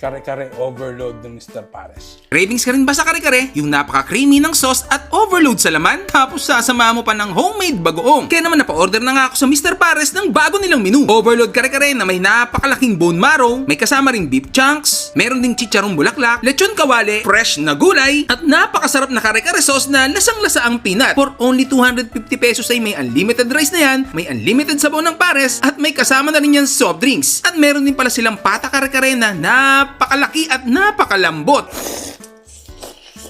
Kare-kare overload ng Mr. Pares. Cravings ka rin ba sa kare-kare? Yung napaka-creamy ng sauce at overload sa laman? Tapos sasama mo pa ng homemade bagoong. Kaya naman napa-order na nga ako sa Mr. Pares ng bago nilang menu. Overload kare-kare na may napakalaking bone marrow, may kasama ring beef chunks, meron ding chicharong bulaklak, lechon kawale, fresh na gulay, at napakasarap na kare-kare sauce na lasang-lasa ang peanut. For only 250 pesos ay may unlimited rice na yan, may unlimited sabaw ng Pares, at may kasama na rin yan soft drinks. At meron din pala silang pata kare-kare na napakalaki at napakalambot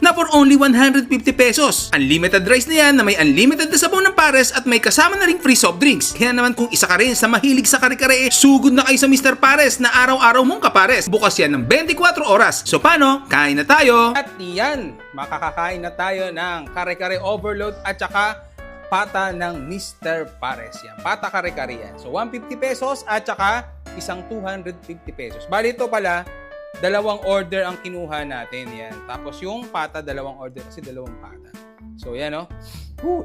na for only 150 pesos. Unlimited rice na yan na may unlimited na sabaw ng Pares at may kasama na ring free soft drinks. Kaya naman kung isa ka rin sa mahilig sa kare-kare, sugod na kayo sa Mr. Pares na araw-araw mong kapares. Bukas yan ng 24 oras. So paano? Kain na tayo! At yan, makakakain na tayo ng kare-kare overload at saka pata ng Mr. Pares. Yan, pata kare-kare yan. So 150 pesos at saka isang 250 pesos. Bali ito pala, dalawang order ang kinuha natin. Yan. Tapos yung pata, dalawang order kasi dalawang pata. So yan o.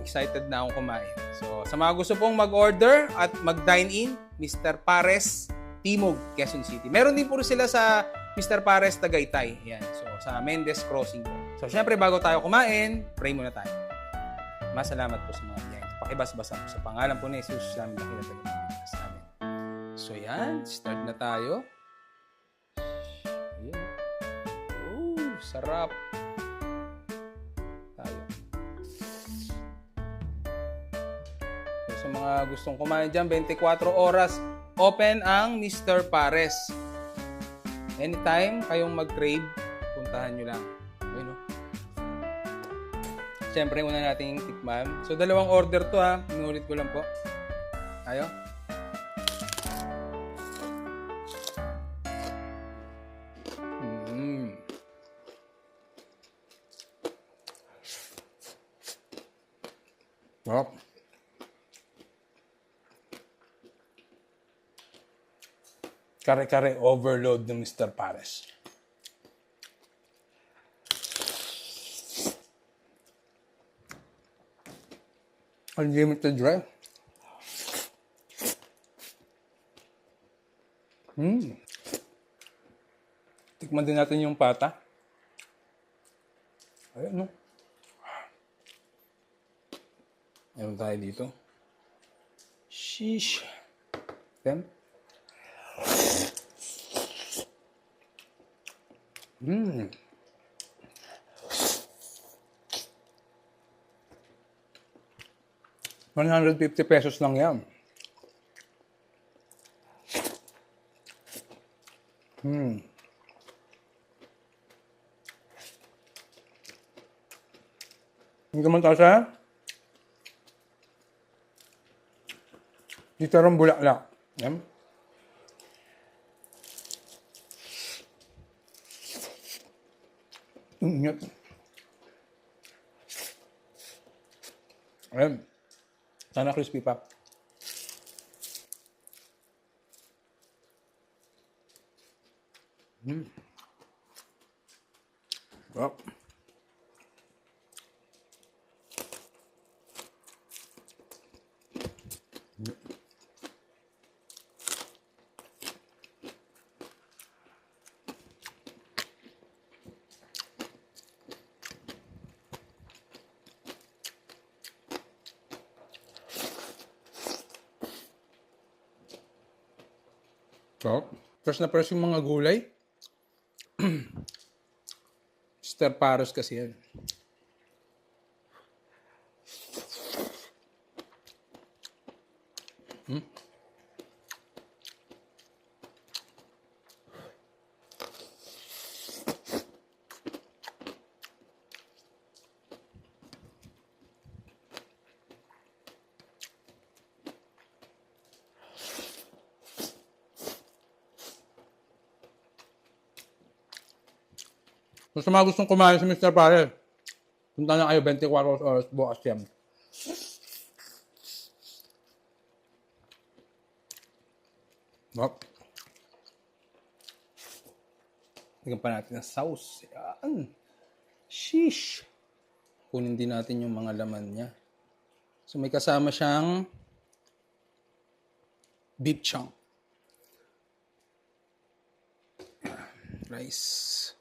Excited na akong kumain. So sa mga gusto pong mag-order at mag-dine in, Mr. Pares, Timog, Quezon City. Meron din po sila sa Mr. Pares, Tagaytay. Yan. So sa Mendez Crossing po. So syempre bago tayo kumain, pray muna tayo. Masalamat po sa mga biyaya. Pakibas-basa po sa pangalan po ni Jesus namin nakilala sa amin. So yan, start na tayo. Ayan. Sarap. Tayo. So, sa mga gustong kumain dyan, 24 oras open ang Mr. Pares. Anytime kayong mag-crave, puntahan nyo lang. Ayun, no? Siyempre, una nating tikman. So, dalawang order to ha. Inulit ko lang po. Tayo. Sarap. Kare-kare overload ng Mr. Pares. Unlimited dry. Tikman din natin yung pata. Ayan, no? Meron tayo dito. Sheesh. Then. 150 pesos lang yan. Hindi ka man tayo sa chicharong bulaklak. Yan. Ingat. Ayan. Sana crispy pa. Sarap. So, fresh na fresh yung mga gulay. Mr. Pares kasi yan. So, sa mga gustong kumain sa Mr. Pares, punta na kayo 24 oras bukas yan. Tignan pa natin ang sauce. Yan. Sheesh. Kunin din natin yung mga laman niya. So may kasama siyang beef chunk. rice.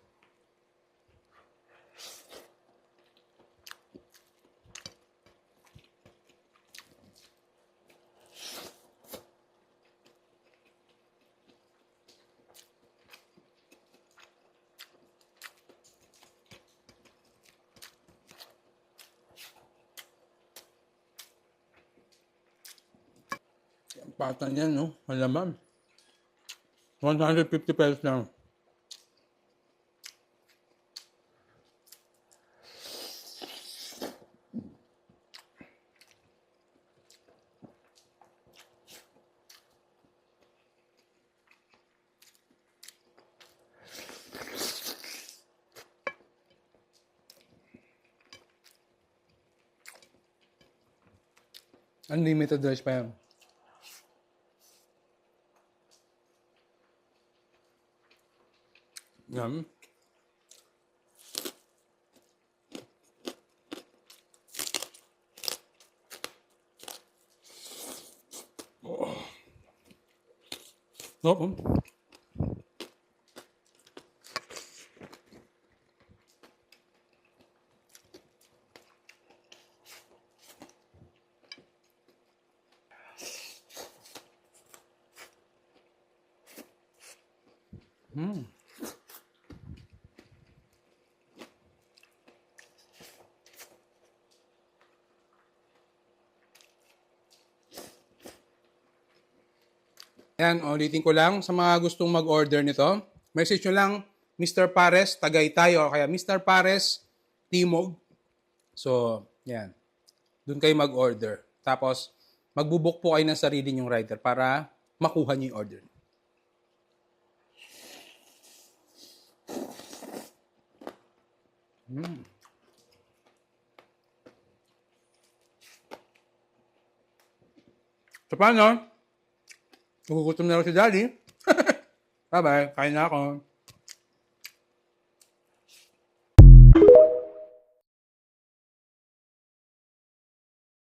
Ang pata niyan, no? Malaman. 150 pesos lang. Unlimited rice pa yan. Yan. Oh. Oh. Ayan, ulitin ko lang sa mga gustong mag-order nito. Message nyo lang, Mr. Pares, Tagaytay, o kaya Mr. Pares, Timog. So, yan. Doon kayo mag-order. Tapos, magbubuk po kayo ng sarili nyong rider para makuha nyo yung order. So, paano? Nagugutom na ako si Daddy. Bye-bye. Kain na ako.